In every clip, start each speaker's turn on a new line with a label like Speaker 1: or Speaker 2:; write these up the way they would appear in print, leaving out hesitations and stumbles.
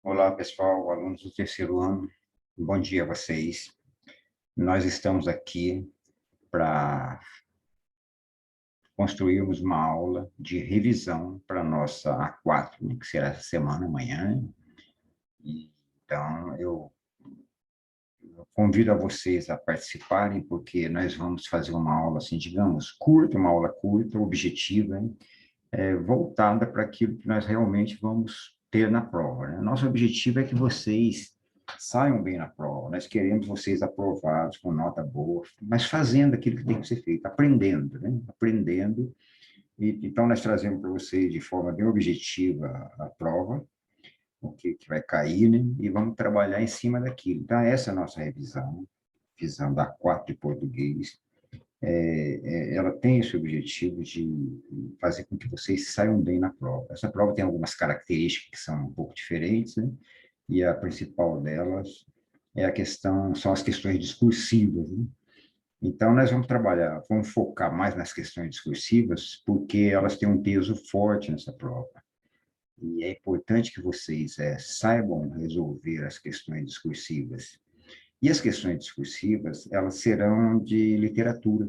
Speaker 1: Olá, pessoal, alunos do terceiro ano. Bom dia a vocês. Nós estamos aqui para construirmos uma aula de revisão para a nossa A4, né, que será essa semana, amanhã. Então, eu convido a vocês a participarem, porque nós vamos fazer uma aula, assim, digamos, curta, uma aula curta, objetiva, hein, voltada para aquilo que nós realmente vamos ter na prova, né? Nosso objetivo é que vocês saiam bem na prova. Nós queremos vocês aprovados, com nota boa, mas fazendo aquilo que tem que ser feito, aprendendo, né? Aprendendo. Então, nós trazemos para vocês de forma bem objetiva a prova, o que vai cair, né? E vamos trabalhar em cima daquilo. Então, essa é a nossa revisão da 4 de português. Ela tem esse objetivo de fazer com que vocês saiam bem na prova. Essa prova tem algumas características que são um pouco diferentes, né? E a principal delas são as questões discursivas, né? Então, nós vamos focar mais nas questões discursivas, porque elas têm um peso forte nessa prova. E é importante que vocês saibam resolver as questões discursivas. E as questões discursivas, elas serão de literatura,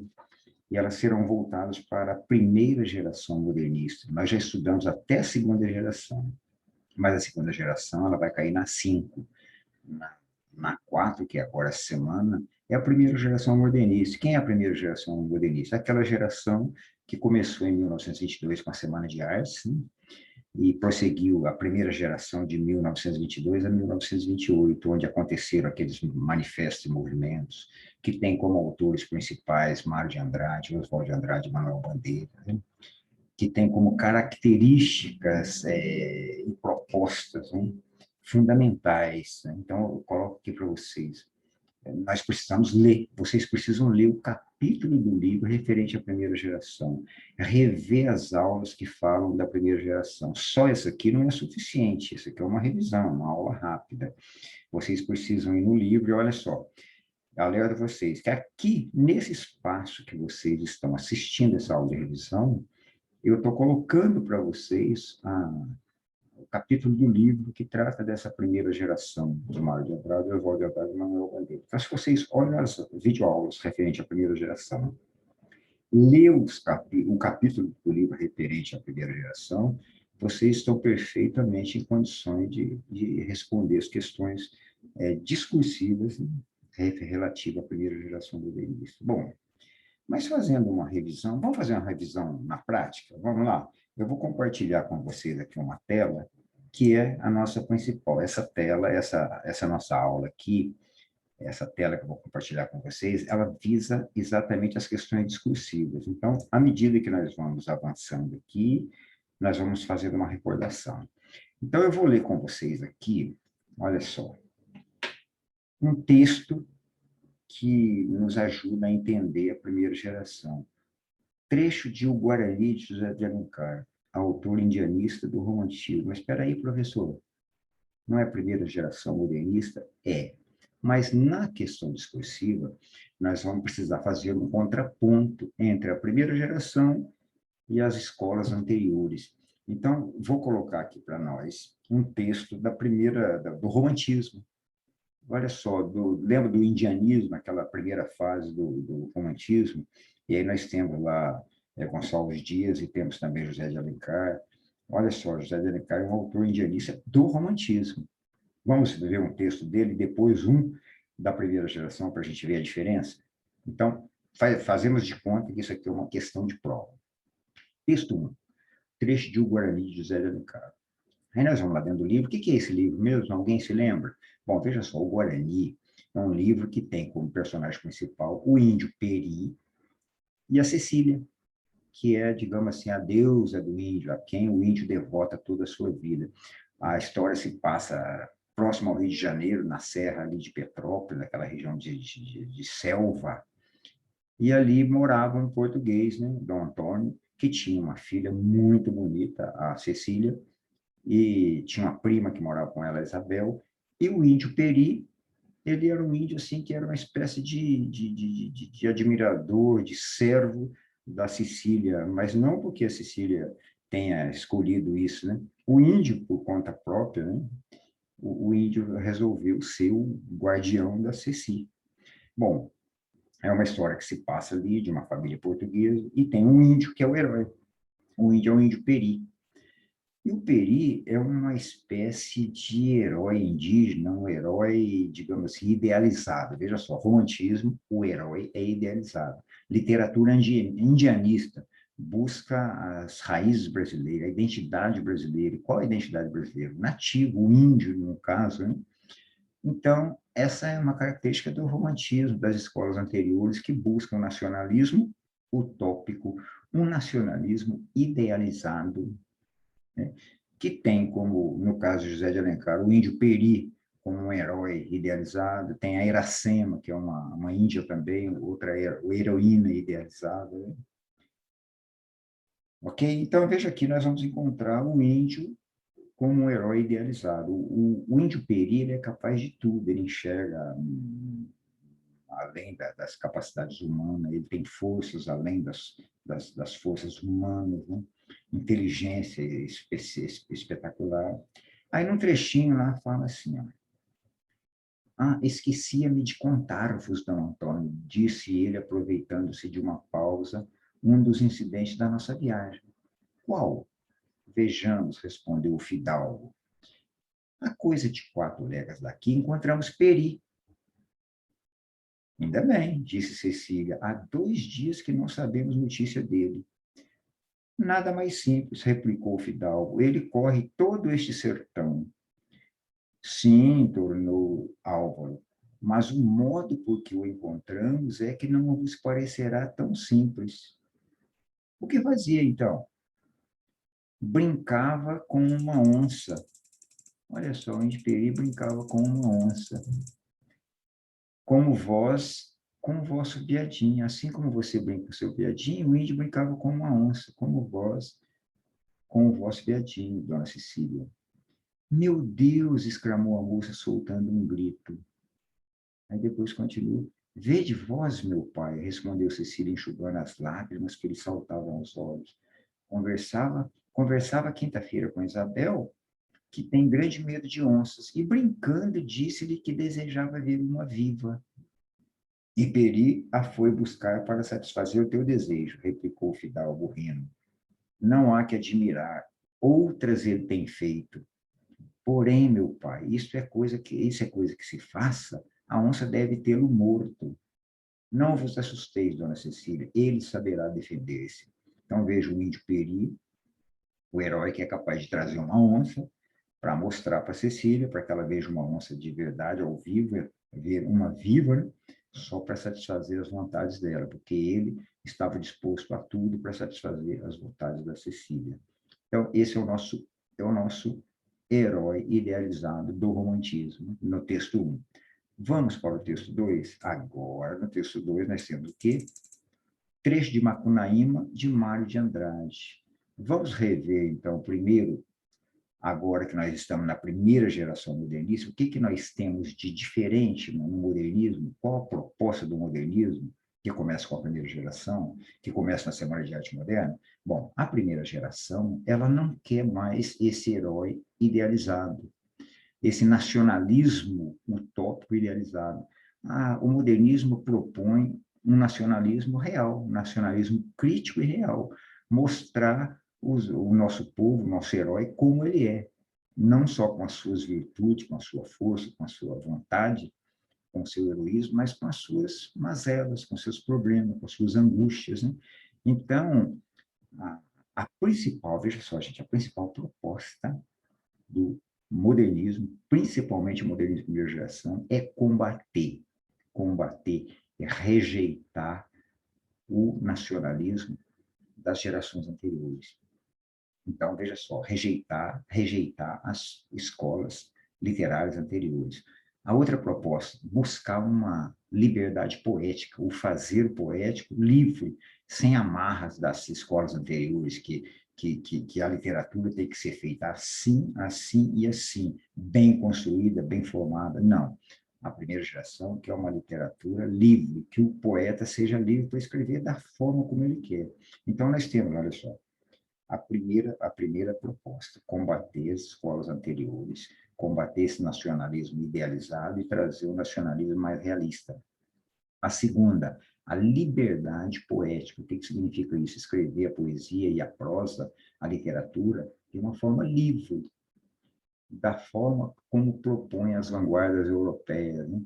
Speaker 1: e elas serão voltadas para a primeira geração modernista. Nós já estudamos até a segunda geração, mas a segunda geração ela vai cair na 5, na 4, que é agora essa semana, é a primeira geração modernista. Quem é a primeira geração modernista? Aquela geração que começou em 1922 com a Semana de Artes, né? E prosseguiu a primeira geração de 1922 a 1928, onde aconteceram aqueles manifestos e movimentos, que tem como autores principais Mário de Andrade, Oswald de Andrade e Manuel Bandeira, né? Que tem como características e propostas, né, fundamentais. Né? Então, eu coloco aqui para vocês. Nós precisamos ler, vocês precisam ler o capítulo do livro referente à primeira geração, rever as aulas que falam da primeira geração. Só isso aqui não é suficiente, isso aqui é uma revisão, uma aula rápida. Vocês precisam ir no livro e olha só, alerto a vocês que aqui, nesse espaço que vocês estão assistindo essa aula de revisão, eu estou colocando para vocês o capítulo do livro que trata dessa primeira geração de Mário de Andrade, Oswald de Andrade e Manuel Bandeira. Então, se vocês olham as videoaulas referentes à primeira geração, lê o capítulo do livro referente à primeira geração, vocês estão perfeitamente em condições de responder as questões discursivas, né, relativas à primeira geração do modernista. Bom, mas fazendo uma revisão, vamos fazer uma revisão na prática? Vamos lá? Eu vou compartilhar com vocês aqui uma tela, que é a nossa principal. Essa tela, essa nossa aula aqui, essa tela que eu vou compartilhar com vocês, ela visa exatamente as questões discursivas. Então, à medida que nós vamos avançando aqui, nós vamos fazer uma recordação. Então, eu vou ler com vocês aqui, olha só, um texto que nos ajuda a entender a primeira geração. Trecho de O Guarani de José de Alencar, autor indianista do romantismo. Mas espera aí, professor, não é a primeira geração modernista? É. Mas na questão discursiva, nós vamos precisar fazer um contraponto entre a primeira geração e as escolas anteriores. Então, vou colocar aqui para nós um texto do romantismo. Olha só, lembra do indianismo, aquela primeira fase do romantismo? E aí nós temos lá Gonçalves Dias e temos também José de Alencar. Olha só, José de Alencar é um autor indianista do romantismo. Vamos ver um texto dele, depois um da primeira geração, para a gente ver a diferença? Então, fazemos de conta que isso aqui é uma questão de prova. Texto 1, trecho de O Guarani de José de Alencar. Aí nós vamos lá dentro do livro. O que é esse livro mesmo? Alguém se lembra? Bom, veja só, o Guarani é um livro que tem como personagem principal o índio Peri e a Cecília, que é, digamos assim, a deusa do índio, a quem o índio devota toda a sua vida. A história se passa próximo ao Rio de Janeiro, na serra ali de Petrópolis, naquela região de selva, e ali morava um português, né, Dom Antônio, que tinha uma filha muito bonita, a Cecília, e tinha uma prima que morava com ela, Isabel, e o índio Peri, ele era um índio assim que era uma espécie de admirador, de servo da Sicília, mas não porque a Sicília tenha escolhido isso, né? O índio, por conta própria, né, o índio resolveu ser o guardião da Ceci. Bom, é uma história que se passa ali de uma família portuguesa e tem um índio que é o herói. O índio é um índio Peri. E o Peri é uma espécie de herói indígena, um herói, digamos assim, idealizado. Veja só, romantismo, o herói é idealizado. Literatura indianista busca as raízes brasileiras, a identidade brasileira. Qual é a identidade brasileira? Nativo, o índio, no caso, né? Então, essa é uma característica do romantismo das escolas anteriores que buscam um nacionalismo utópico, um nacionalismo idealizado, né? Que tem como, no caso de José de Alencar, o índio Peri como um herói idealizado, tem a Iracema, que é uma índia também, outra heroína idealizada. Né? Ok? Então, veja aqui, nós vamos encontrar o índio como um herói idealizado. O índio Peri ele é capaz de tudo, ele enxerga além das capacidades humanas, ele tem forças além das forças humanas, né? Inteligência espetacular. Aí, num trechinho lá, fala assim, ó, esquecia-me de contar-vos, Dom Antônio, disse ele, aproveitando-se de uma pausa, um dos incidentes da nossa viagem. Qual? Vejamos, respondeu o fidalgo. A coisa de 4 léguas daqui, encontramos Peri. Ainda bem, disse Cecília, há 2 dias que não sabemos notícia dele. Nada mais simples, replicou o fidalgo, ele corre todo este sertão. Sim, tornou Álvaro, mas o modo por que o encontramos é que não vos parecerá tão simples. O que fazia, então? Brincava com uma onça. Olha só, o Peri brincava com uma onça. Como vós, com o vosso piadinho. Assim como você brinca com o seu piadinho, o índio brincava com uma onça, como vós, com o vosso piadinho, dona Cecília. Meu Deus! Exclamou a moça, soltando um grito. Aí depois continuou. Vede vós, meu pai, respondeu Cecília, enxugando as lágrimas que lhe saltavam aos olhos. Conversava quinta-feira com Isabel, que tem grande medo de onças, e brincando disse-lhe que desejava ver uma viva. E Peri a foi buscar para satisfazer o teu desejo, replicou o fidalgo rindo. Não há que admirar, outras ele tem feito. Porém, meu pai, isso é coisa que se faça, a onça deve tê-lo morto. Não vos assusteis, dona Cecília, ele saberá defender-se. Então veja o índio Peri, o herói que é capaz de trazer uma onça para mostrar para Cecília, para que ela veja uma onça de verdade ao vivo, ver uma víbora, só para satisfazer as vontades dela, porque ele estava disposto a tudo para satisfazer as vontades da Cecília. Então, esse é o nosso herói idealizado do romantismo, no texto 1. Vamos para o texto 2? Agora, no texto 2, nós temos o quê? Trecho de Macunaíma, de Mário de Andrade. Vamos rever, então, primeiro, agora que nós estamos na primeira geração modernista, o que nós temos de diferente no modernismo? Qual a proposta do modernismo, que começa com a primeira geração, que começa na Semana de Arte Moderna? Bom, a primeira geração, ela não quer mais esse herói idealizado, esse nacionalismo utópico idealizado. O modernismo propõe um nacionalismo real, um nacionalismo crítico e real, mostrar o nosso povo, o nosso herói, como ele é, não só com as suas virtudes, com a sua força, com a sua vontade, com o seu heroísmo, mas com as suas mazelas, com seus problemas, com as suas angústias. Né? Então, a, a principal, veja só, gente, a principal proposta do modernismo, principalmente o modernismo de primeira geração, é combater, é rejeitar o nacionalismo das gerações anteriores. Então, veja só, rejeitar as escolas literárias anteriores. A outra proposta, buscar uma liberdade poética, o fazer poético livre, sem amarras das escolas anteriores, que a literatura tem que ser feita assim, assim e assim, bem construída, bem formada. Não. A primeira geração quer uma literatura livre, que o poeta seja livre para escrever da forma como ele quer. Então, nós temos, olha só, a primeira proposta, combater as escolas anteriores, combater esse nacionalismo idealizado e trazer o nacionalismo mais realista. A segunda, a liberdade poética. O que significa isso? Escrever a poesia e a prosa, a literatura, de uma forma livre, da forma como propõem as vanguardas europeias, né?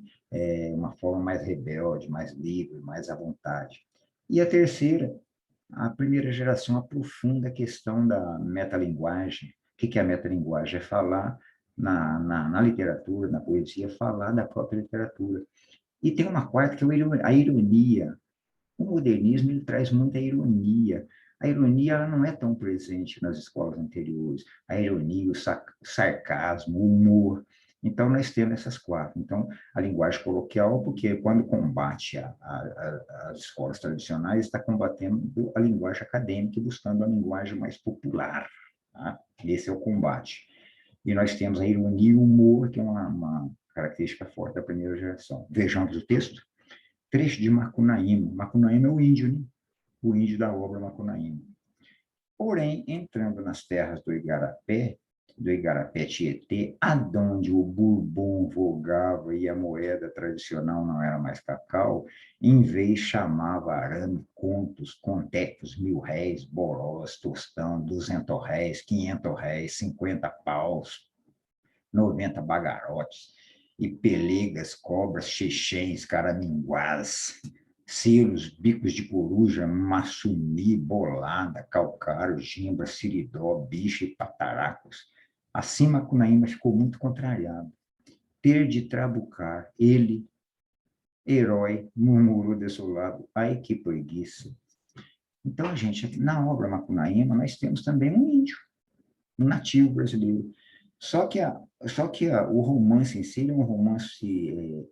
Speaker 1: Uma forma mais rebelde, mais livre, mais à vontade. E a terceira, a primeira geração aprofunda a questão da metalinguagem. O que é a metalinguagem? É falar na literatura, na poesia, falar da própria literatura. E tem uma quarta, que é a ironia. O modernismo ele traz muita ironia. A ironia ela não é tão presente nas escolas anteriores. A ironia, o sarcasmo, o humor. Então, nós temos essas quatro. Então, a linguagem coloquial, porque quando combate as escolas tradicionais, está combatendo a linguagem acadêmica e buscando a linguagem mais popular. Tá? Esse é o combate. E nós temos a ironia e o humor, que é uma característica forte da primeira geração. Vejamos o texto. Trecho de Macunaíma. Macunaíma é o índio, né? O índio da obra Macunaíma. Porém, entrando nas terras do Igarapé Tietê, aonde o Bourbon vogava e a moeda tradicional não era mais cacau, em vez chamava arame, contos, contecos, 1.000 réis, borós, tostão, 200 réis, 500 réis, 50 paus, 90 bagarotes, e pelegas, cobras, xexens, caraminguás, selos, bicos de coruja, maçumi, bolada, calcário, gimbra, siridó, bicho e pataracos. Assim, Macunaíma ficou muito contrariado. Ter de trabucar, ele, herói, murmurou desolado, ai que preguiça. Então, gente, na obra Macunaíma, nós temos também um índio, um nativo brasileiro. Só que o romance em si é um romance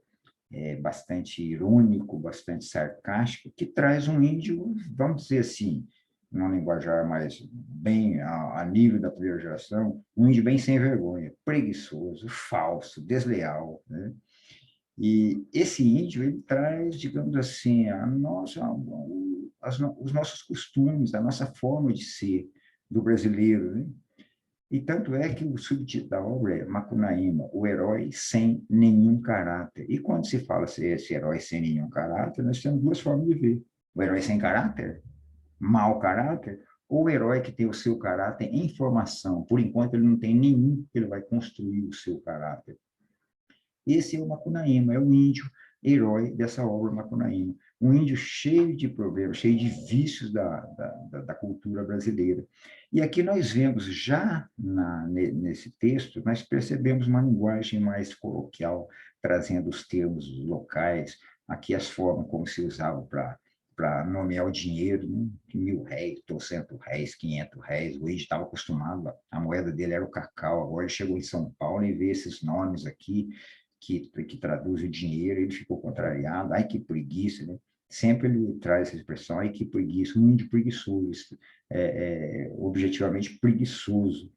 Speaker 1: bastante irônico, bastante sarcástico, que traz um índio, vamos dizer assim, num linguajar mais bem a nível da primeira geração, um índio bem sem vergonha, preguiçoso, falso, desleal, né? E esse índio, ele traz, digamos assim, os nossos costumes, a nossa forma de ser do brasileiro, né? E tanto é que o subtítulo da obra é Macunaíma, o herói sem nenhum caráter. E quando se fala esse herói sem nenhum caráter, nós temos duas formas de ver. O herói sem caráter, mau caráter, ou o herói que tem o seu caráter em formação. Por enquanto, ele não tem nenhum, ele vai construir o seu caráter. Esse é o Macunaíma, é o índio herói dessa obra Macunaíma. Um índio cheio de problemas, cheio de vícios da cultura brasileira. E aqui nós vemos, já nesse texto, nós percebemos uma linguagem mais coloquial, trazendo os termos locais, aqui as formas como se usava para nomear o dinheiro, né? 1.000 réis, 200 réis, 500 réis, o índio estava acostumado, a moeda dele era o cacau, agora ele chegou em São Paulo e vê esses nomes aqui, que traduz o dinheiro, ele ficou contrariado, ai que preguiça, né? Sempre ele traz essa expressão, ai que preguiça, um índio preguiçoso, objetivamente preguiçoso.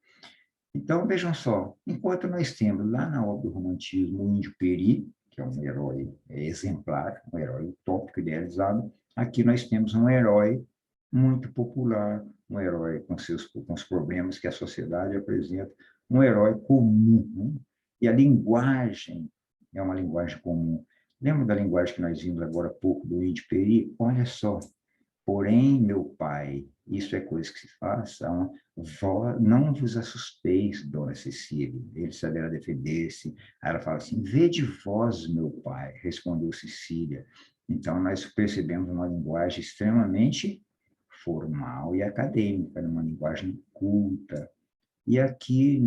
Speaker 1: Então, vejam só, enquanto nós temos lá na obra do romantismo o índio Peri, que é um herói exemplar, um herói utópico idealizado, aqui nós temos um herói muito popular, um herói com os problemas que a sociedade apresenta, um herói comum, né? E a linguagem é uma linguagem comum. Lembra da linguagem que nós vimos agora há pouco do índio Peri? Olha só, porém, meu pai, isso é coisa que se faça, não vos assusteis, dona Cecília. Ele saberá defender-se. Aí ela fala assim, vede vós, meu pai, respondeu Cecília. Então, nós percebemos uma linguagem extremamente formal e acadêmica, uma linguagem culta. E aqui,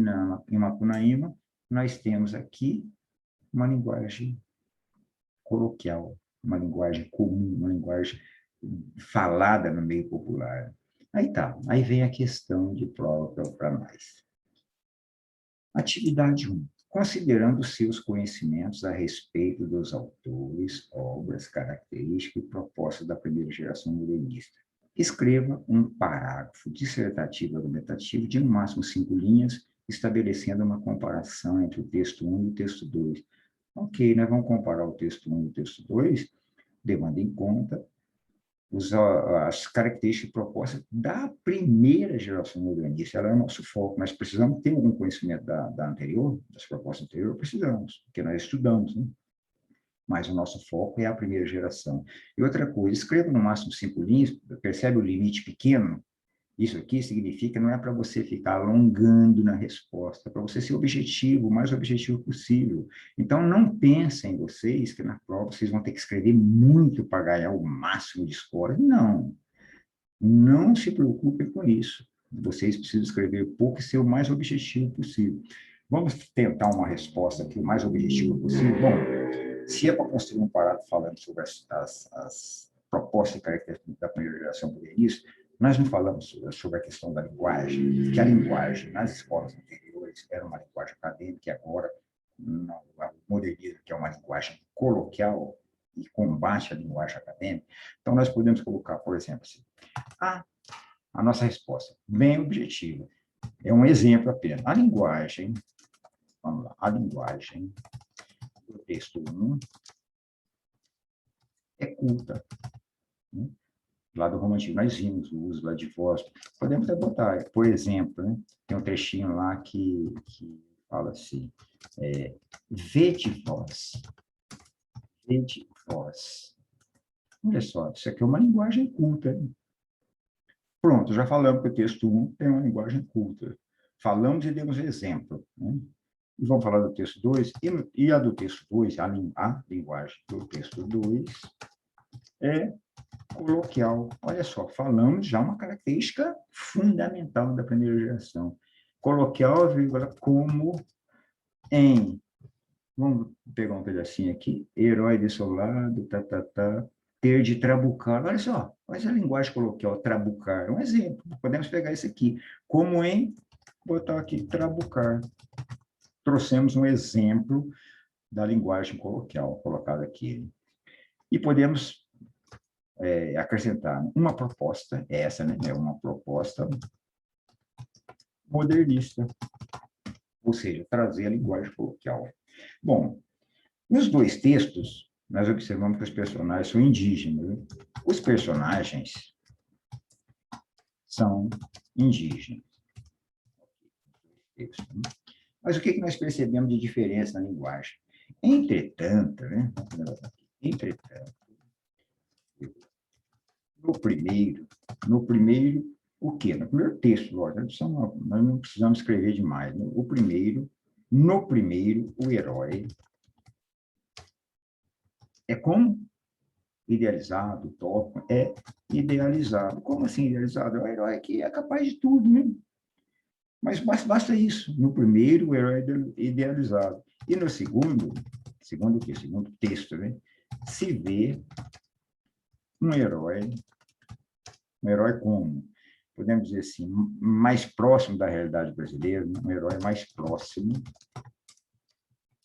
Speaker 1: em Macunaíma, nós temos aqui uma linguagem coloquial, uma linguagem comum, uma linguagem falada no meio popular. Aí tá, aí vem a questão de prova para nós. Atividade 1. Considerando seus conhecimentos a respeito dos autores, obras, características e propostas da primeira geração modernista. Escreva um parágrafo dissertativo argumentativo de no máximo 5 linhas, estabelecendo uma comparação entre o texto 1 e o texto 2. Ok, nós vamos comparar o texto 1 e o texto 2, levando em conta as características propostas da primeira geração modernista. Ela é o nosso foco. Nós precisamos ter algum conhecimento da anterior, das propostas anteriores, precisamos, porque nós estudamos, né? Mas o nosso foco é a primeira geração. E outra coisa, escreva no máximo 5 linhas, percebe o limite pequeno? Isso aqui significa, não é para você ficar alongando na resposta, é para você ser objetivo, o mais objetivo possível. Então, não pensem vocês que na prova vocês vão ter que escrever muito para ganhar o máximo de score. Não, não se preocupem com isso. Vocês precisam escrever pouco e ser o mais objetivo possível. Vamos tentar uma resposta aqui o mais objetiva possível? Bom, se é para construir um parágrafo falando sobre as propostas e características da primeira geração modernista, nós não falamos sobre a questão da linguagem, que a linguagem nas escolas anteriores era uma linguagem acadêmica, e agora o modernismo, que é uma linguagem coloquial e combate a linguagem acadêmica. Então, nós podemos colocar, por exemplo, assim, a nossa resposta, bem objetiva, é um exemplo apenas. A linguagem, vamos lá, a linguagem do texto 1 é culta, né? Lá do romantismo, nós vimos o uso lá de voz. Podemos até botar, por exemplo, né? Tem um trechinho lá que fala assim, vede vós. Vede vós. Olha só, isso aqui é uma linguagem culta. Hein? Pronto, já falamos que o texto 1 tem uma linguagem culta. Falamos e demos exemplo. Né? E vamos falar do texto 2. E a do texto 2, a linguagem do texto 2 é coloquial. Olha só, falamos já uma característica fundamental da primeira geração. Coloquial, vírgula, como em, vamos pegar um pedacinho aqui, herói desolado, ter de trabucar. Olha só, olha a linguagem coloquial, trabucar. É um exemplo, podemos pegar esse aqui. Como em, botar aqui, trabucar. Trouxemos um exemplo da linguagem coloquial colocado aqui. E podemos acrescentar uma proposta, essa, né, é uma proposta modernista, ou seja, trazer a linguagem coloquial. Bom, nos dois textos, nós observamos que os personagens são indígenas. Né? Os personagens são indígenas. Mas o que nós percebemos de diferença na linguagem? Entretanto, né? Entretanto, no primeiro, o quê? No primeiro texto, lógico, nós não precisamos escrever demais. Né? No primeiro, o herói é como idealizado, utópico, é idealizado. Como assim idealizado? É o herói que é capaz de tudo, né? Mas basta isso. No primeiro, o herói é idealizado. E no segundo o quê? Segundo texto, né? Se vê um herói como, podemos dizer assim, mais próximo da realidade brasileira, um herói mais próximo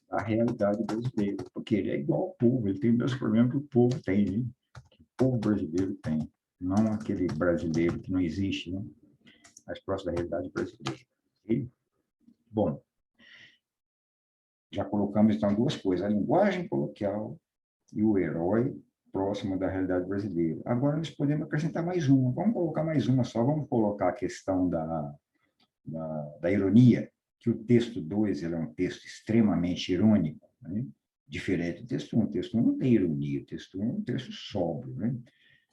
Speaker 1: da realidade brasileira, porque ele é igual ao povo, ele tem os mesmos problemas que o povo tem, né? Que o povo brasileiro tem, não aquele brasileiro que não existe, né? Mais próximo da realidade brasileira. E, bom, já colocamos, então, duas coisas, a linguagem coloquial e o herói próximo da realidade brasileira. Agora, nós podemos acrescentar mais uma. Vamos colocar mais uma só. Vamos colocar a questão da ironia, que o texto 2 ele é um texto extremamente irônico, né? Diferente do texto 1. O texto 1 não tem ironia, o texto 1 é um texto sóbrio. Né?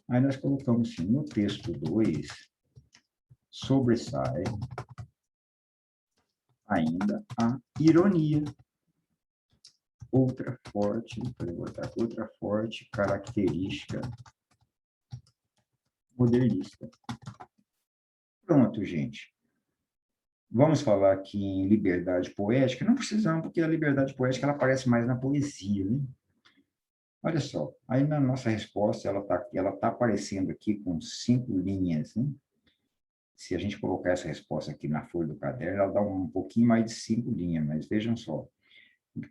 Speaker 1: Aí nós colocamos assim, no texto 2, sobressai ainda a ironia. Outra forte característica modernista. Pronto, gente. Vamos falar aqui em liberdade poética? Não precisamos, porque a liberdade poética ela aparece mais na poesia. Né? Olha só, aí na nossa resposta ela tá aparecendo aqui com 5 linhas. Né? Se a gente colocar essa resposta aqui na folha do caderno, ela dá um pouquinho mais de 5 linhas, mas vejam só.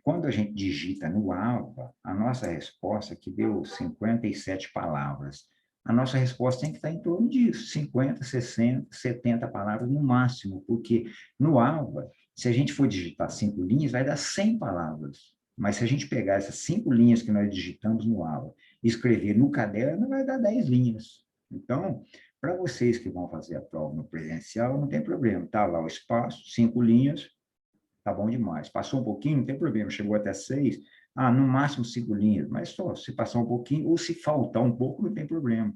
Speaker 1: Quando a gente digita no ALVA, a nossa resposta, que deu 57 palavras, a nossa resposta tem que estar em torno disso, 50, 60, 70 palavras no máximo, porque no ALVA, se a gente for digitar 5 linhas, vai dar 100 palavras. Mas se a gente pegar essas 5 linhas que nós digitamos no ALA e escrever no caderno, vai dar 10 linhas. Então, para vocês que vão fazer a prova no presencial, não tem problema. Está lá o espaço, 5 linhas, tá bom demais. Passou um pouquinho, não tem problema. Chegou até 6, no máximo 5 linhas. Mas só, se passar um pouquinho, ou se faltar um pouco, não tem problema.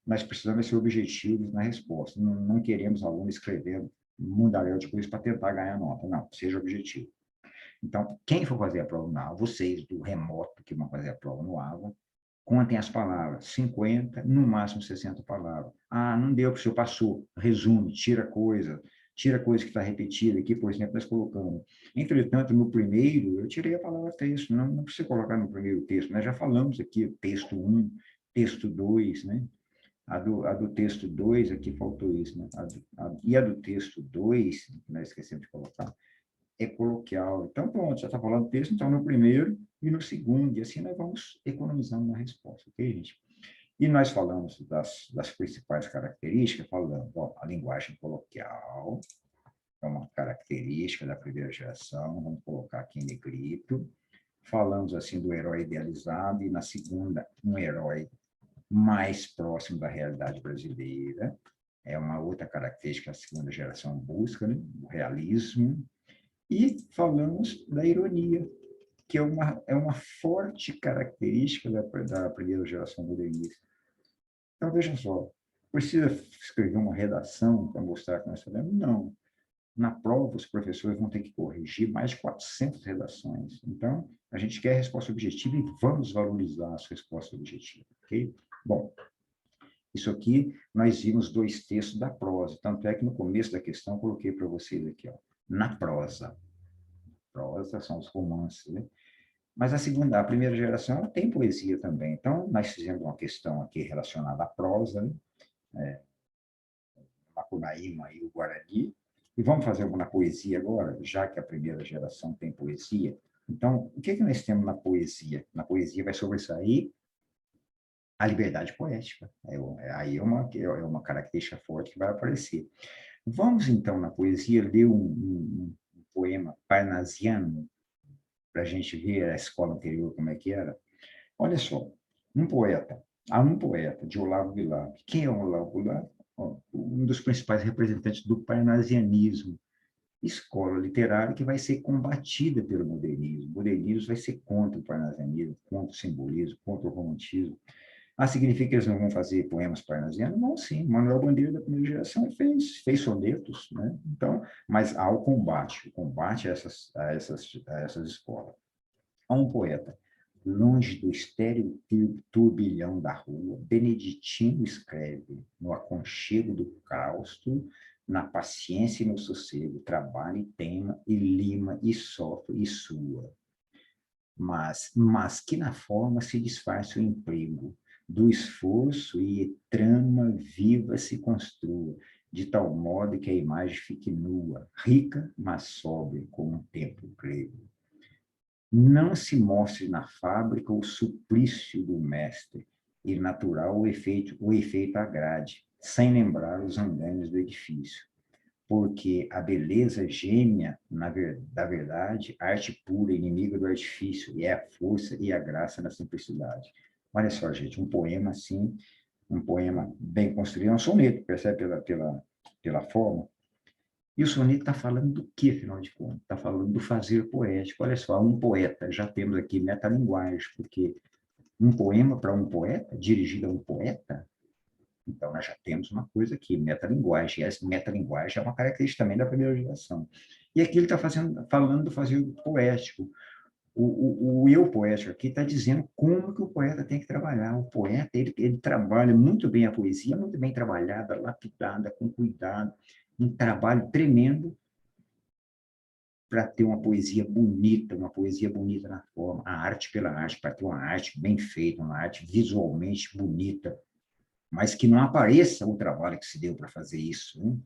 Speaker 1: Nós precisamos ser objetivos na resposta. Não queremos aluno escrevendo mundaréu de coisas para tentar ganhar nota. Não, seja objetivo. Então, quem for fazer a prova no AVA, vocês do remoto que vão fazer a prova no AVA, contem as palavras, 50, no máximo 60 palavras. Não deu para o senhor, passou. Resume, tira coisa que está repetida aqui, por exemplo, nós colocamos. Entretanto, no primeiro, eu tirei a palavra texto, não precisa colocar no primeiro texto, nós já falamos aqui, texto 1, texto 2, né? A do texto 2, aqui faltou isso, né? E a do texto 2, nós esquecemos de colocar, é coloquial. Então, pronto, já está falando texto, então, no primeiro e no segundo, e assim nós vamos economizando na resposta, ok, gente? E nós falamos das principais características, falando, a linguagem coloquial é uma característica da primeira geração, vamos colocar aqui em negrito. Falamos, assim, do herói idealizado, e na segunda, um herói mais próximo da realidade brasileira. É uma outra característica que a segunda geração busca, né? O realismo. E falamos da ironia, que é uma forte característica da primeira geração modernista. Então, veja só, precisa escrever uma redação para mostrar que nós sabemos? Não. Na prova, os professores vão ter que corrigir mais de 400 redações. Então, a gente quer resposta objetiva e vamos valorizar as respostas objetivas, ok? Bom, isso aqui, nós vimos 2 textos da prosa, tanto é que no começo da questão eu coloquei para vocês aqui, ó, na prosa. Prosa são os romances, né? Mas a primeira geração, ela tem poesia também. Então, nós fizemos uma questão aqui relacionada à prosa, né? Macunaíma e o Guarani, e vamos fazer uma na poesia agora, já que a primeira geração tem poesia. Então, o que nós temos na poesia? Na poesia vai sobressair a liberdade poética. Aí é uma característica forte que vai aparecer. Vamos, então, na poesia, ler um poema parnasiano, para a gente ver a escola anterior como é que era. Olha só, há um poeta de Olavo Bilac. Quem é o Olavo Bilac? Um dos principais representantes do parnasianismo, escola literária que vai ser combatida pelo modernismo. O modernismo vai ser contra o parnasianismo, contra o simbolismo, contra o romantismo. Significa que eles não vão fazer poemas parnasianos? Não, sim. Manuel Bandeira, da primeira geração, fez sonetos, né? Então, mas há o combate a essas escolas. Há um poeta, longe do estéril turbilhão da rua, beneditino escreve, no aconchego do claustro, na paciência e no sossego, trabalha e tema, e lima, e sofre, e sua. Mas que na forma se disfarce o emprego, do esforço e trama viva se construa, de tal modo que a imagem fique nua, rica, mas sóbria, como um templo grego. Não se mostre na fábrica o suplício do mestre, e natural o efeito agrade, sem lembrar os andaimes do edifício. Porque a beleza gêmea, da verdade, arte pura, inimiga do artifício, e é a força e a graça na simplicidade. Olha só, gente, um poema assim, um poema bem construído, é um soneto, percebe pela forma? E o soneto está falando do quê, afinal de contas? Está falando do fazer poético. Olha só, um poeta, já temos aqui metalinguagem, porque um poema para um poeta, dirigido a um poeta, então nós já temos uma coisa aqui, metalinguagem. E essa metalinguagem é uma característica também da primeira geração. E aqui ele está falando do fazer poético. O eu poético aqui está dizendo como que o poeta tem que trabalhar. O poeta, ele trabalha muito bem a poesia, muito bem trabalhada, lapidada, com cuidado, um trabalho tremendo para ter uma poesia bonita na forma, a arte pela arte, para ter uma arte bem feita, uma arte visualmente bonita, mas que não apareça o trabalho que se deu para fazer isso. Né?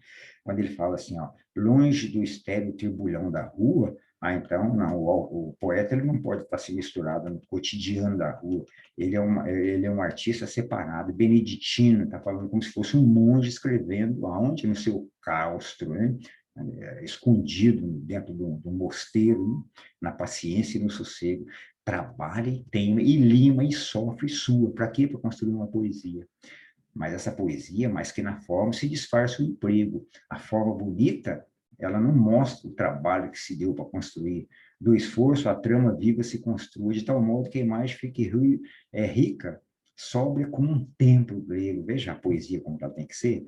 Speaker 1: Quando ele fala assim, ó, longe do estéril turbulhão da rua, então, não, o poeta ele não pode estar se misturado no cotidiano da rua, ele é um artista separado, beneditino, está falando como se fosse um monge escrevendo, aonde? No seu claustro, né? escondido dentro do mosteiro, na paciência e no sossego, trabalha e teima, e lima, e sofre, e sua. Para quê? Para construir uma poesia. Mas essa poesia, mais que na forma, se disfarça o emprego. A forma bonita, ela não mostra o trabalho que se deu para construir. Do esforço, a trama viva se construi de tal modo que a imagem fique rica, sóbria como um templo grego. Veja a poesia como ela tem que ser.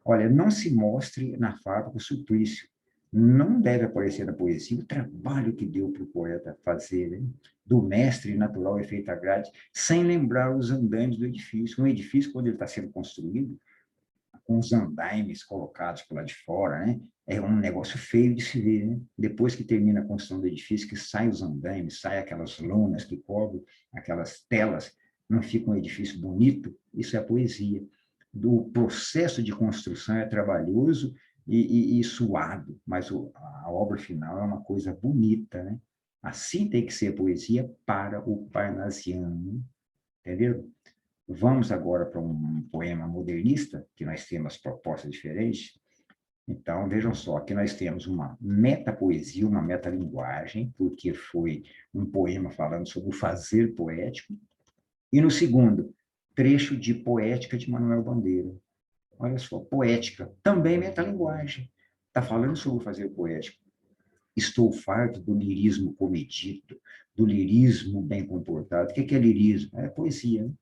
Speaker 1: Olha, não se mostre na fábrica o suplício. Não deve aparecer na poesia o trabalho que deu para o poeta fazer, né? Do mestre natural efeito agrade, sem lembrar os andaimes do edifício. Um edifício, quando ele está sendo construído, com os andaimes colocados por lá de fora, né? É um negócio feio de se ver, né? Depois que termina a construção do edifício, que saem os andaimes, saem aquelas lonas que cobrem, aquelas telas, não fica um edifício bonito, isso é a poesia. Do processo de construção é trabalhoso e suado, mas a obra final é uma coisa bonita, né? Assim tem que ser a poesia para o parnasiano, entendeu? Vamos agora para um poema modernista, que nós temos propostas diferentes. Então, vejam só, aqui nós temos uma metapoesia, uma metalinguagem, porque foi um poema falando sobre o fazer poético, e no segundo, trecho de Poética de Manuel Bandeira. Olha só, poética, também metalinguagem. Está falando sobre o fazer poético. Estou farto do lirismo comedido, do lirismo bem comportado. O que é lirismo? É poesia, né?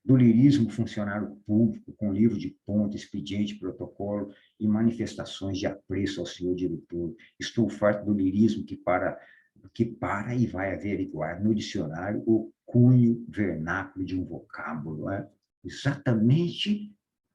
Speaker 1: Do lirismo funcionário público, com livro de ponta, expediente, protocolo e manifestações de apreço ao senhor diretor. Estou farto do lirismo que para e vai averiguar no dicionário o cunho vernáculo de um vocábulo. É exatamente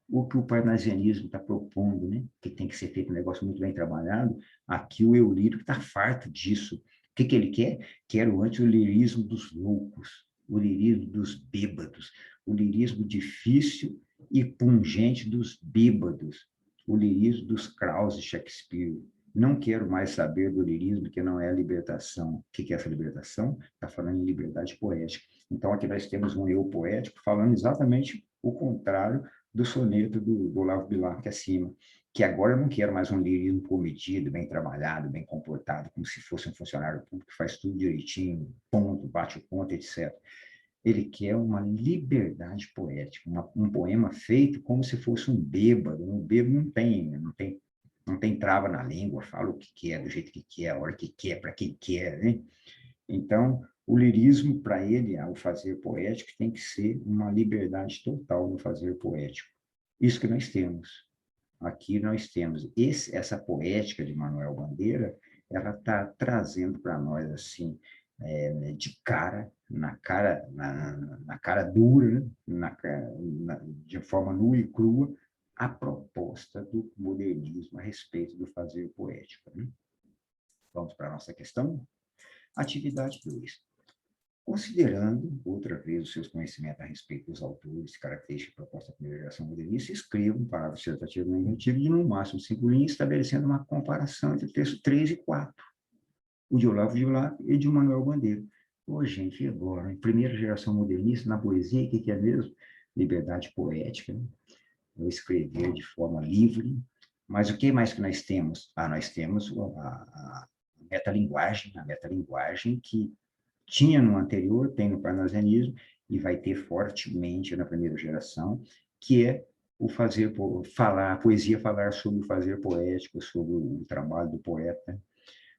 Speaker 1: o que o parnasianismo está propondo, né? Que tem que ser feito um negócio muito bem trabalhado. Aqui o eu lírico está farto disso. O que ele quer? Quero antes o lirismo dos loucos, o lirismo dos bêbados, o lirismo difícil e pungente dos bêbados, o lirismo dos Krause e Shakespeare. Não quero mais saber do lirismo que não é a libertação. O que é essa libertação? Está falando em liberdade poética. Então, aqui nós temos um eu poético falando exatamente o contrário do soneto do Olavo Bilac aqui acima, que agora eu não quero mais um lirismo comedido, bem trabalhado, bem comportado, como se fosse um funcionário público que faz tudo direitinho, ponto, bate o ponto, etc. Ele quer uma liberdade poética, um poema feito como se fosse um bêbado. Um bêbado não tem trava na língua, fala o que quer, do jeito que quer, a hora que quer, para quem quer, né? Então, o lirismo, para ele, ao fazer poético, tem que ser uma liberdade total no fazer poético. Isso que nós temos. Aqui nós temos essa poética de Manuel Bandeira, ela está trazendo para nós, assim, de cara, na cara dura, de forma nua e crua, a proposta do modernismo a respeito do fazer poético, né? Vamos para a nossa questão? Atividade 2. Considerando, outra vez, os seus conhecimentos a respeito dos autores, características e propostas da primeira geração modernista, escreva um parágrafo dissertativo negativo de, no máximo, 5 linhas, estabelecendo uma comparação entre o texto 3 e 4, o de Olavo Bilac e de Manuel Bandeira. Pô, gente, e agora? Em primeira geração modernista, na poesia, o que é mesmo? Liberdade poética, né? Eu escrever de forma livre. Mas o que mais que nós temos? Nós temos a metalinguagem que tinha no anterior, tem no parnasianismo, e vai ter fortemente na primeira geração, que é o falar, a poesia falar sobre o fazer poético, sobre o trabalho do poeta.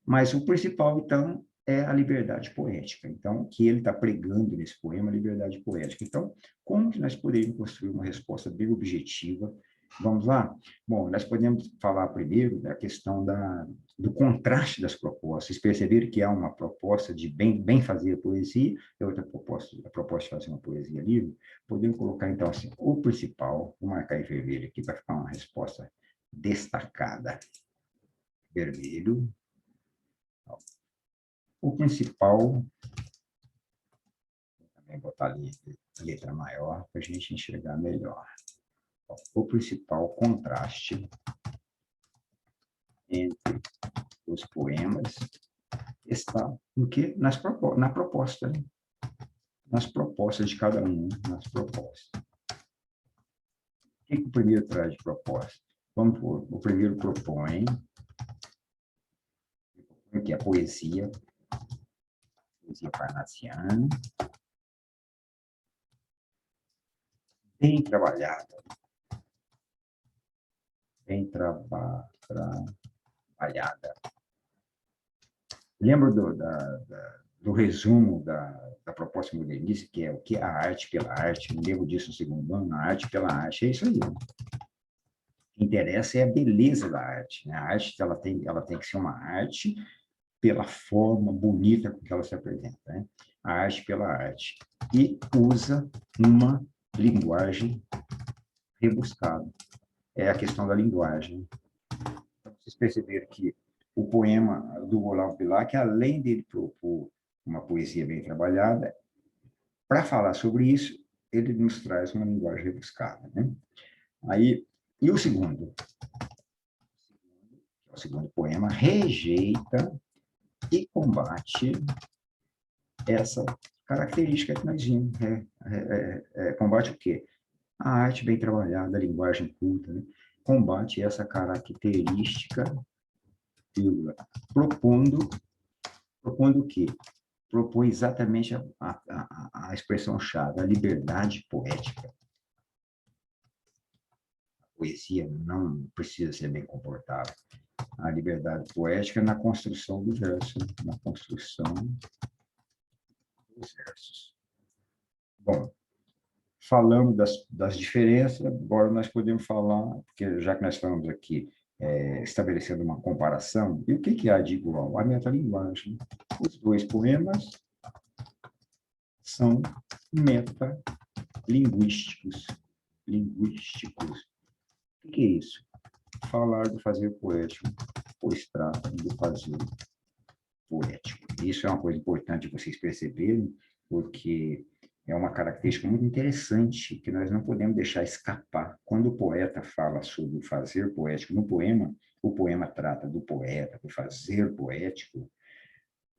Speaker 1: Mas o principal, então, é a liberdade poética. Então, que ele está pregando nesse poema, a liberdade poética. Então, como que nós poderíamos construir uma resposta bem objetiva? Vamos lá? Bom, nós podemos falar primeiro da questão do contraste das propostas. Vocês perceberam que há uma proposta de bem fazer poesia e outra proposta, a proposta de fazer uma poesia livre? Podemos colocar, então, assim, o principal, vou marcar em vermelho aqui para ficar uma resposta destacada. Vermelho. O principal, vou também botar ali letra maior para a gente enxergar melhor. O principal contraste entre os poemas está no que? Na proposta, né? Nas propostas de cada um, nas propostas. O que o primeiro traz de proposta? Vamos por, o primeiro propõe Aqui a poesia parnassiana, bem trabalhada, bem trabalhada. Lembro do resumo da proposta modernista, que é o que é a arte pela arte, eu lembro disso no segundo ano, a arte pela arte, é isso aí. O que interessa é a beleza da arte, né? A arte ela tem que ser uma arte pela forma bonita com que ela se apresenta, né? A arte pela arte. E usa uma linguagem rebuscada. É a questão da linguagem. Então, vocês perceberam que o poema do Olavo Bilac, além dele propor uma poesia bem trabalhada, para falar sobre isso, ele nos traz uma linguagem rebuscada, né? Aí, e o segundo poema, rejeita e combate essa característica que nós vimos. Combate o quê? A arte bem trabalhada, a linguagem culta, né? Combate essa característica, propondo o quê? Propõe exatamente a expressão-chave, a liberdade poética. A poesia não precisa ser bem comportada. A liberdade poética na construção do verso, na construção dos versos. Bom, falando das diferenças, agora nós podemos falar, porque já que nós estamos aqui estabelecendo uma comparação, e o que há de igual? A metalinguagem. Os dois poemas são metalinguísticos. O que é isso? Falar do fazer poético, pois trata do fazer poético. Isso é uma coisa importante vocês perceberem, porque é uma característica muito interessante que nós não podemos deixar escapar. Quando o poeta fala sobre o fazer poético no poema, o poema trata do poeta, do fazer poético.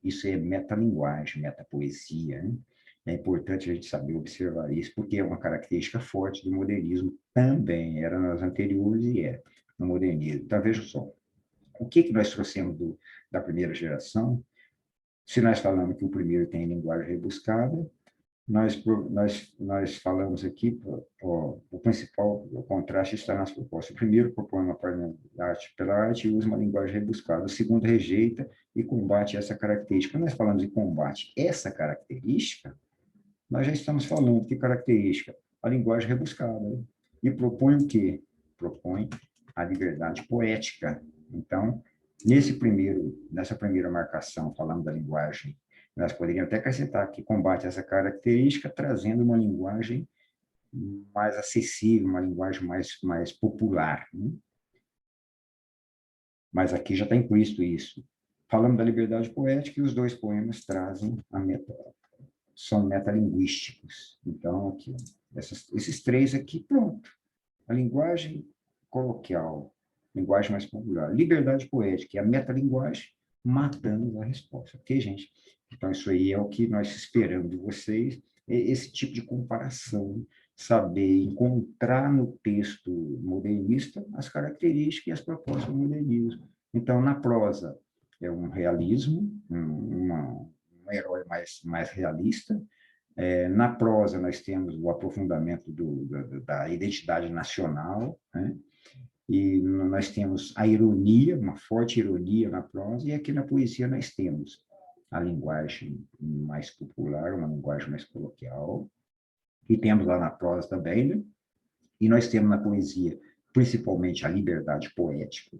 Speaker 1: Isso é metalinguagem, metapoesia, né? É importante a gente saber observar isso, porque é uma característica forte do modernismo também, era nas anteriores e é no modernismo. Então, veja só, o que nós trouxemos da primeira geração? Se nós falamos que o primeiro tem linguagem rebuscada, nós falamos aqui, o principal, o contraste está nas propostas. O primeiro propõe uma arte pela arte e usa uma linguagem rebuscada. O segundo rejeita e combate essa característica. Quando nós falamos de combate essa característica, nós já estamos falando que característica? A linguagem rebuscada. Né? E propõe o quê? Propõe a liberdade poética. Então, nessa primeira marcação, falando da linguagem, nós poderíamos até acrescentar que combate essa característica trazendo uma linguagem mais acessível, uma linguagem mais popular. Né? Mas aqui já está implícito isso. Falando da liberdade poética, e os dois poemas trazem são metalinguísticos. Então, aqui, esses três aqui, pronto. A linguagem coloquial, linguagem mais popular. Liberdade poética e a metalinguagem matando a resposta. Ok, gente? Então, isso aí é o que nós esperamos de vocês, esse tipo de comparação, saber encontrar no texto modernista as características e as propostas do modernismo. Então, na prosa, é um realismo, um herói mais realista. Na prosa, nós temos o aprofundamento da identidade nacional, né? E nós temos a ironia, uma forte ironia na prosa, e aqui na poesia nós temos a linguagem mais popular, uma linguagem mais coloquial, e temos lá na prosa também, né? E nós temos na poesia, principalmente, a liberdade poética,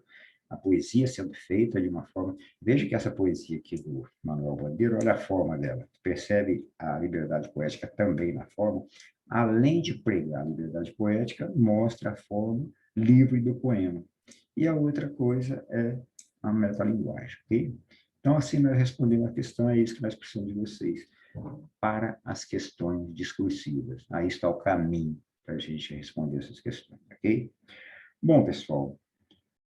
Speaker 1: a poesia sendo feita de uma forma... Veja que essa poesia aqui do Manuel Bandeira, olha a forma dela, percebe a liberdade poética também na forma, além de pregar a liberdade poética, mostra a forma livre do poema. E a outra coisa é a metalinguagem, ok? Então, assim, nós respondemos a questão, é isso que nós precisamos de vocês, para as questões discursivas. Aí está o caminho para a gente responder essas questões, ok? Bom, pessoal,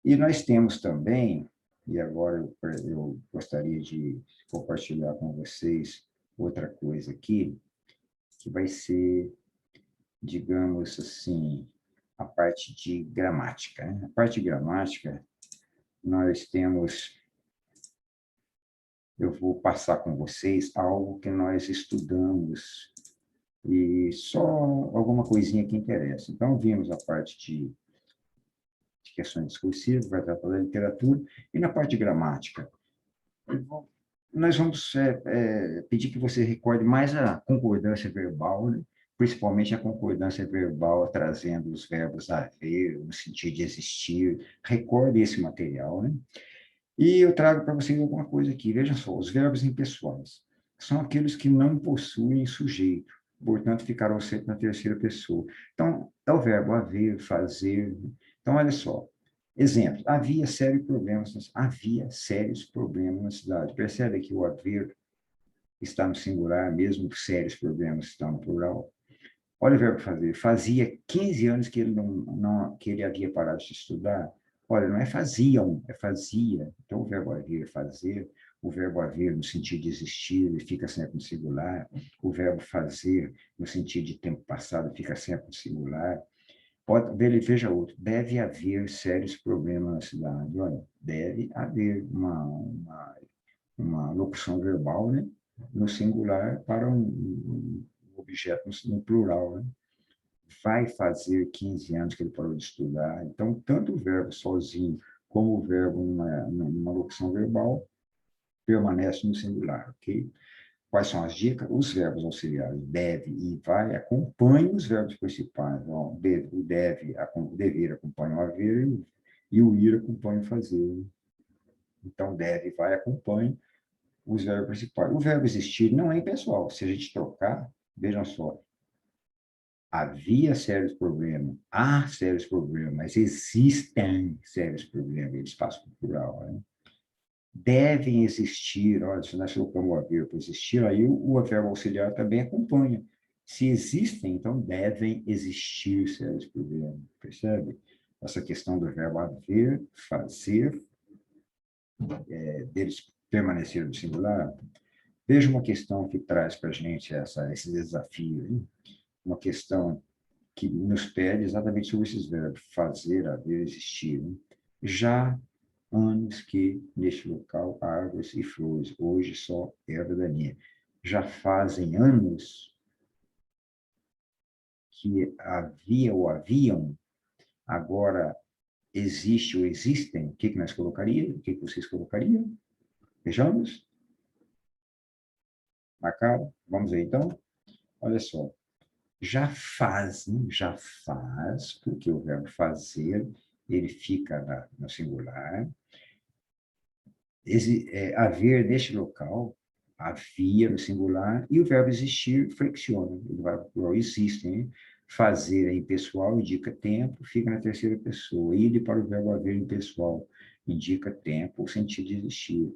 Speaker 1: e nós temos também, e agora eu gostaria de compartilhar com vocês outra coisa aqui, que vai ser, digamos assim, a parte de gramática. Né? A parte de gramática, nós temos... Eu vou passar com vocês algo que nós estudamos e só alguma coisinha que interessa. Então, vimos a parte de questões discursivas, vai tratar da literatura, e na parte de gramática. Nós vamos pedir que você recorde mais a concordância verbal, né? Principalmente a concordância verbal trazendo os verbos haver, no sentido de existir. Recorde esse material, né? E eu trago para vocês alguma coisa aqui. Veja só, os verbos impessoais são aqueles que não possuem sujeito, portanto, ficarão sempre na terceira pessoa. Então, é o verbo haver, fazer. Então, olha só. Exemplo, havia sérios problemas na cidade. Percebe que o haver está no singular, mesmo sérios problemas estão no plural. Olha o verbo fazer. Fazia 15 anos que que ele havia parado de estudar. Olha, não é faziam, é fazia. Então, o verbo haver, fazer, o verbo haver no sentido de existir, ele fica sempre no singular. O verbo fazer, no sentido de tempo passado, fica sempre no singular. Veja outro. Deve haver sérios problemas na cidade. Olha, deve haver uma locução verbal, né? No singular para um objeto no plural, né? Vai fazer 15 anos que ele parou de estudar. Então, tanto o verbo sozinho como o verbo numa locução verbal permanece no singular, ok? Quais são as dicas? Os verbos auxiliares deve e vai acompanham os verbos principais. O dever acompanha o haver e o ir acompanha o fazer. Então, deve e vai acompanham os verbos principais. O verbo existir não é impessoal. Se a gente trocar, vejam só, havia sérios problemas, há sérios problemas, mas existem sérios problemas, eles passam por plural, né? Devem existir, olha, se nós colocamos o haver para existir, aí o verbo auxiliar também acompanha. Se existem, então devem existir sérios problemas, percebe? Essa questão do verbo haver, fazer, deles permanecer no singular. Veja uma questão que traz para a gente esse desafio, hein? Uma questão que nos pede exatamente sobre esses verbos, fazer, haver, existir. Né? Já anos que, neste local, árvores e flores, hoje só erva daninha. Já fazem anos que havia ou haviam, agora existe ou existem. O que nós colocaríamos? O que vocês colocariam? Vejamos? Marcaram? Vamos ver, então? Olha só. Já fazem, já faz, porque o verbo fazer, ele fica no singular. Haver neste local, havia no singular, e o verbo existir flexiona, ele vai para o plural, existem. Fazer é impessoal, indica tempo, fica na terceira pessoa. Ir para o verbo haver impessoal, indica tempo, o sentido de existir.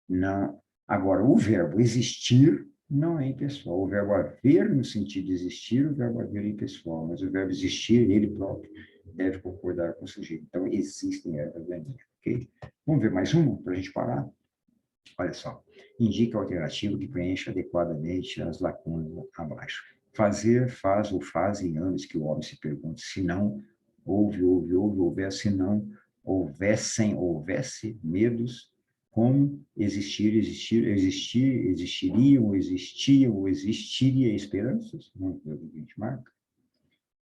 Speaker 1: Não. Agora, o verbo existir não é impessoal. O verbo haver, no sentido de existir, o verbo haver é impessoal, mas o verbo existir, ele próprio, deve concordar com o sujeito. Então, existem ervas daninhas, ok? Vamos ver mais uma, para a gente parar? Olha só. Indica a alternativa que preenche adequadamente as lacunas abaixo. Fazer, faz ou fazem anos que o homem se pergunta se não, houvesse, não, houvesse medos, como existiriam, existiria esperanças? Vamos ver o que a gente marca.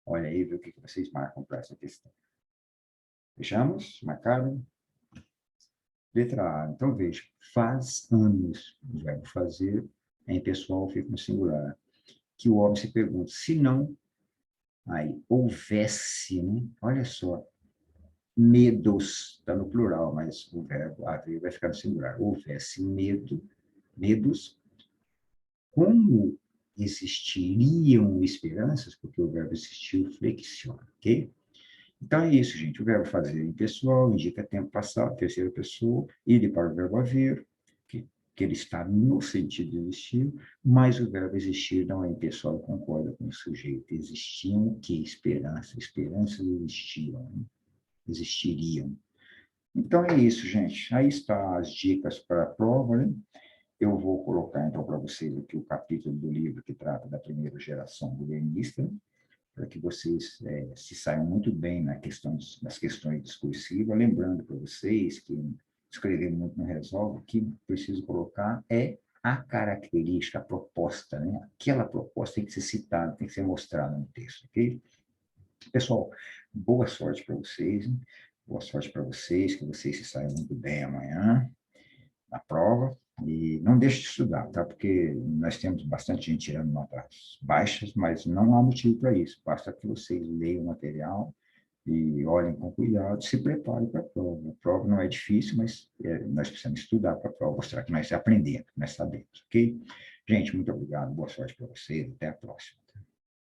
Speaker 1: Olha aí, ver o que vocês marcam para essa questão. Fechamos? Marcaram? Letra A. Então, veja, faz anos, o verbo fazer, em pessoal fica no singular, que o homem se pergunta, se não, aí, houvesse, né? Olha só, medos, está no plural, mas o verbo haver vai ficar no singular. Houvesse medos, como existiriam esperanças, porque o verbo existir flexiona, ok? Então é isso, gente. O verbo fazer em pessoal indica tempo passado, terceira pessoa, ir para o verbo haver, que ele está no sentido de existir, mas o verbo existir não é impessoal, concorda com o sujeito. Existiam o que? Esperança. Esperanças existiam, né? Existiriam. Então é isso, gente. Aí estão as dicas para a prova, né? Eu vou colocar, então, para vocês aqui o capítulo do livro que trata da primeira geração modernista, né? para que vocês se saiam muito bem nas questões discursivas, lembrando para vocês que escrever muito não resolve, o que preciso colocar é a característica, a proposta, né? Aquela proposta tem que ser citada, tem que ser mostrada no texto, ok? Pessoal, boa sorte para vocês, hein? Boa sorte para vocês, que vocês se saiam muito bem amanhã na prova. E não deixe de estudar, tá? Porque nós temos bastante gente tirando notas baixas, mas não há motivo para isso. Basta que vocês leiam o material e olhem com cuidado, se preparem para a prova. A prova não é difícil, mas nós precisamos estudar para a prova, mostrar que nós aprendemos, que nós sabemos, ok? Gente, muito obrigado, boa sorte para vocês, até a próxima.